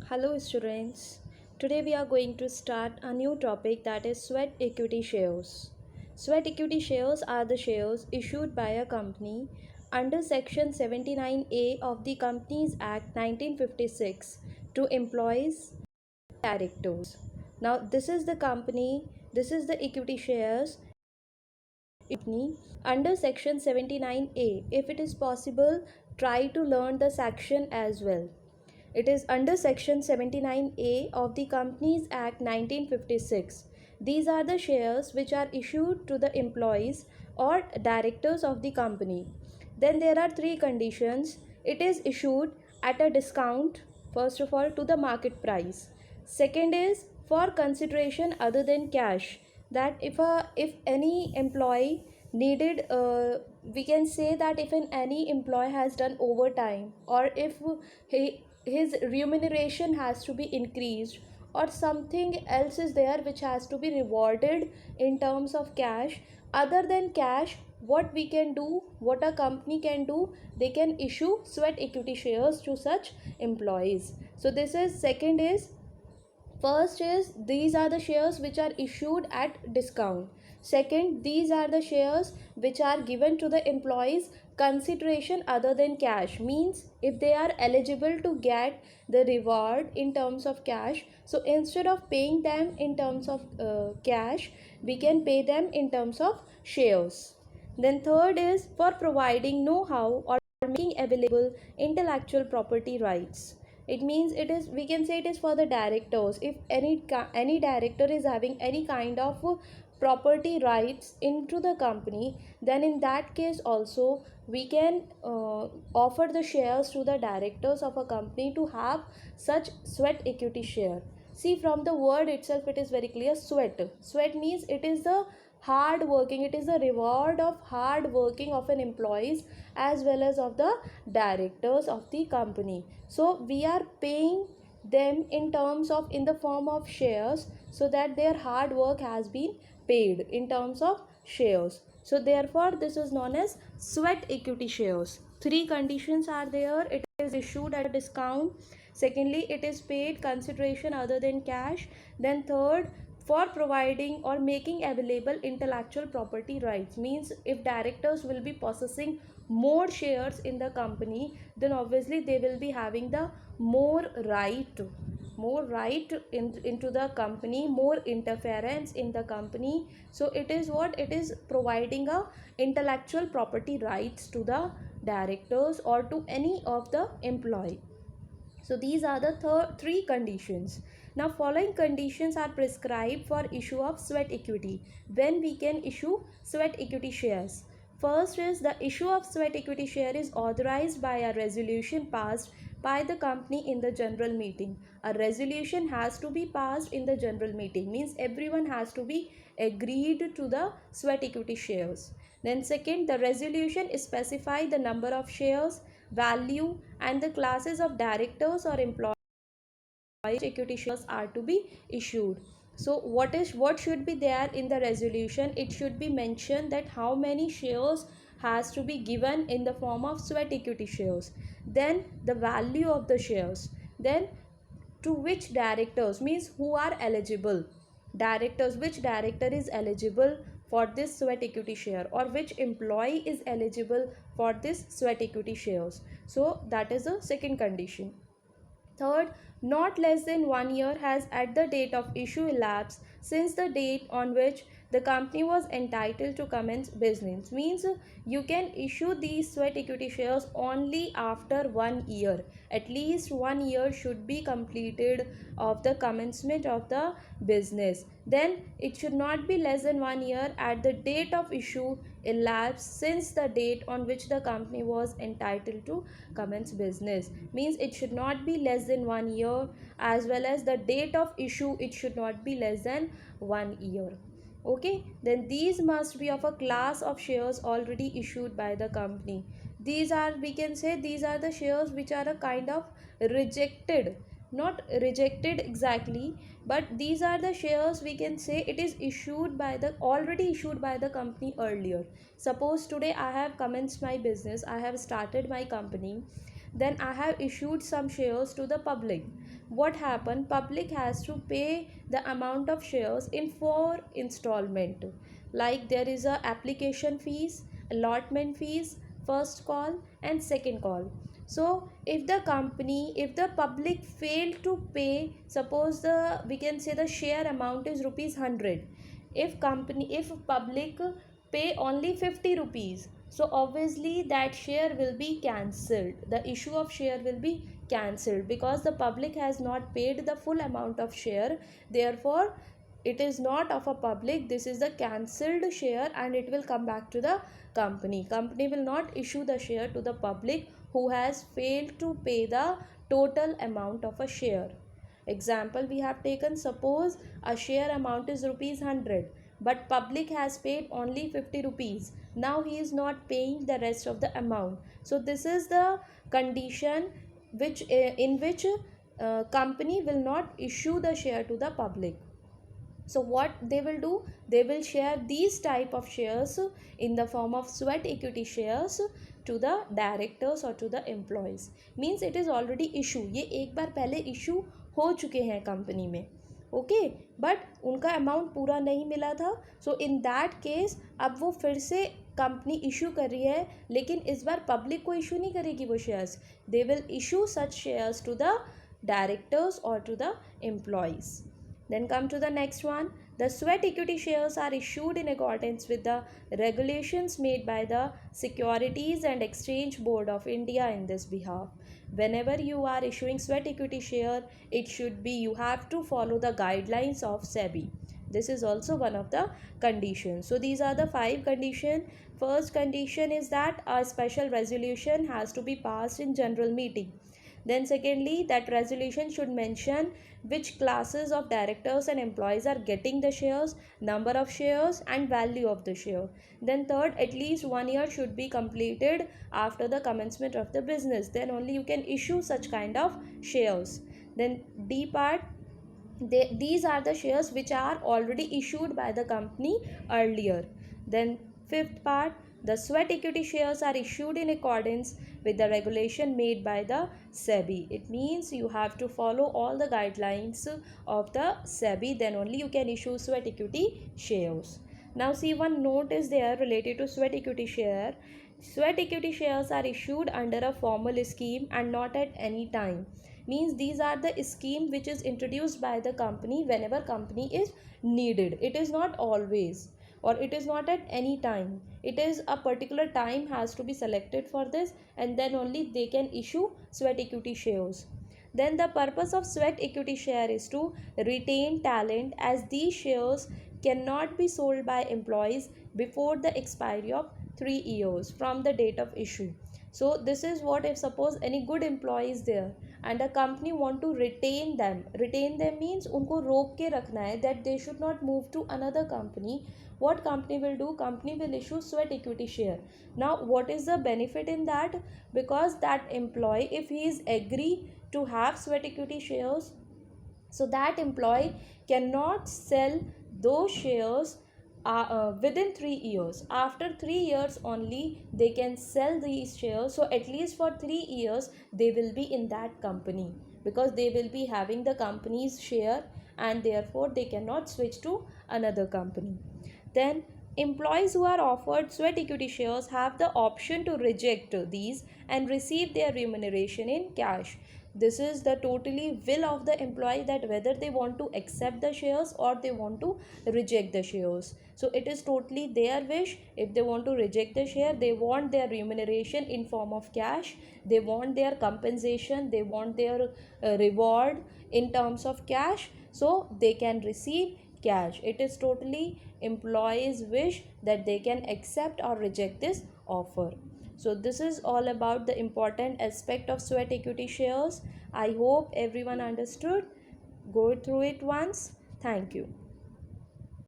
Hello students. Today we are going to start a new topic, that is sweat equity shares. Sweat equity shares are the shares issued by a company under section 79A of the Companies Act 1956 to employees and directors. Now this is the equity shares company under section 79A. If it is possible, try to learn the section as well. It is under section 79A of the Companies Act 1956. These are the shares which are issued to the employees or directors of the company. Then there are three conditions. It is issued at a discount, first of all, to the market price. Second is for consideration other than cash, that if any employee needed, we can say that if any employee has done overtime, or if his remuneration has to be increased, or something else is there which has to be rewarded in terms of cash other than cash, what we can do, what a company can do, they can issue sweat equity shares to such employees. So this is second is, first is these are the shares which are issued at discount. Second, these are the shares which are given to the employees consideration other than cash, means if they are eligible to get the reward in terms of cash, so instead of paying them in terms of cash, we can pay them in terms of shares. Then third is for providing know-how or making available intellectual property rights. It means it is, we can say it is for the directors. If any director is having any kind of property rights into the company, then in that case also we can offer the shares to the directors of a company to have such sweat equity share. See, from the word itself it is very clear. Sweat means it is the hard working, it is the reward of hard working of an employees as well as of the directors of the company. So we are paying them in terms of, in the form of shares, so that their hard work has been paid in terms of shares. So therefore this is known as sweat equity shares. Three conditions are there. It is issued at a discount. Secondly, it is paid consideration other than cash. Then third, for providing or making available intellectual property rights, means if directors will be possessing more shares in the company, then obviously they will be having the more right into the company, more interference in the company. So it is what, it is providing a intellectual property rights to the directors or to any of the employee. So these are the three conditions. Now following conditions are prescribed for issue of sweat equity. When we can issue sweat equity shares? First is, the issue of sweat equity share is authorized by a resolution passed by the company in the general meeting. A resolution has to be passed in the general meeting, means everyone has to be agreed to the sweat equity shares. Then second, the resolution specify the number of shares, value and the classes of directors or employees equity shares are to be issued. So what should be there in the resolution? It should be mentioned that how many shares has to be given in the form of sweat equity shares, then the value of the shares, then to which directors, means who are eligible directors, which director is eligible for this sweat equity share, or which employee is eligible for this sweat equity shares. So that is the second condition. Third, not less than 1 year has at the date of issue elapsed since the date on which the company was entitled to commence business. Means you can issue these sweat equity shares only after 1 year. At least 1 year should be completed of the commencement of the business. Then it should not be less than 1 year at the date of issue elapsed since the date on which the company was entitled to commence business. Means it should not be less than 1 year, as well as the date of issue, it should not be less than 1 year. Okay, then these must be of a class of shares already issued by the company. These are, we can say, these are the shares which are a kind of rejected, not rejected exactly, but these are the shares, we can say it is issued by the, already issued by the company earlier. Suppose today I have commenced my business, I have started my company, then I have issued some shares to the public. What happened? Public has to pay the amount of shares in 4 installment. Like there is a application fees, allotment fees, first call and second call. So if the company, if the public fail to pay, suppose the, we can say the share amount is rupees 100, if public pay only 50 rupees, so obviously that share will be cancelled, the issue of share will be cancelled, because the public has not paid the full amount of share. Therefore it is not of a public, this is the cancelled share and it will come back to the company will not issue the share to the public who has failed to pay the total amount of a share. Example we have taken, suppose a share amount is rupees 100 but public has paid only 50 rupees. Now he is not paying the rest of the amount. So this is the condition which in which company will not issue the share to the public. So what they will do, they will share these type of shares in the form of sweat equity shares to the directors or to the employees. Means it is already issue, ये एक बार पहले issue हो चुके हैं company में, okay, but उनका amount पूरा नहीं मिला था. सो इन दैट केस अब वो फिर से कंपनी इशू कर रही है, लेकिन इस बार पब्लिक को इशू नहीं करेगी वो shares. They will issue such shares to the directors or to the employees. Then come to the next one. The sweat equity shares are issued in accordance with the regulations made by the Securities and Exchange Board of India in this behalf. Whenever you are issuing sweat equity share, it should be, you have to follow the guidelines of SEBI. This is also one of the conditions. So these are the 5 conditions. First condition is that a special resolution has to be passed in general meeting. Then secondly, that resolution should mention which classes of directors and employees are getting the shares, number of shares and value of the share. Then third, at least 1 year should be completed after the commencement of the business. Then only you can issue such kind of shares. Then D part, these are the shares which are already issued by the company earlier. Then fifth part, the sweat equity shares are issued in accordance with the regulation made by the SEBI. It means you have to follow all the guidelines of the SEBI, then only you can issue sweat equity shares. Now see, one note is there related to sweat equity share. Sweat equity shares are issued under a formal scheme and not at any time. Means these are the scheme which is introduced by the company whenever company is needed. It is not always, or it is not at any time. It is a particular time has to be selected for this, and then only they can issue sweat equity shares. Then the purpose of sweat equity share is to retain talent, as these shares cannot be sold by employees before the expiry of 3 years from the date of issue. So this is what, if suppose any good employee is there and a company want to retain them means उनको रोक के रखना है, that they should not move to another company. What company will do? Company will issue sweat equity share. Now what is the benefit in that? Because that employee, if he is agree to have sweat equity shares, so that employee cannot sell those shares within 3 years. After 3 years only they can sell these shares. So at least for 3 years they will be in that company, because they will be having the company's share, and therefore they cannot switch to another company. Then employees who are offered sweat equity shares have the option to reject these and receive their remuneration in cash. This is the totally will of the employee, that whether they want to accept the shares or they want to reject the shares. So it is totally their wish. If they want to reject the share, they want their remuneration in form of cash, they want their compensation, they want their reward in terms of cash, so they can receive cash. It is totally employees wish that they can accept or reject this offer. So this is all about the important aspect of sweat equity shares. I hope everyone understood. Go through it once. Thank you.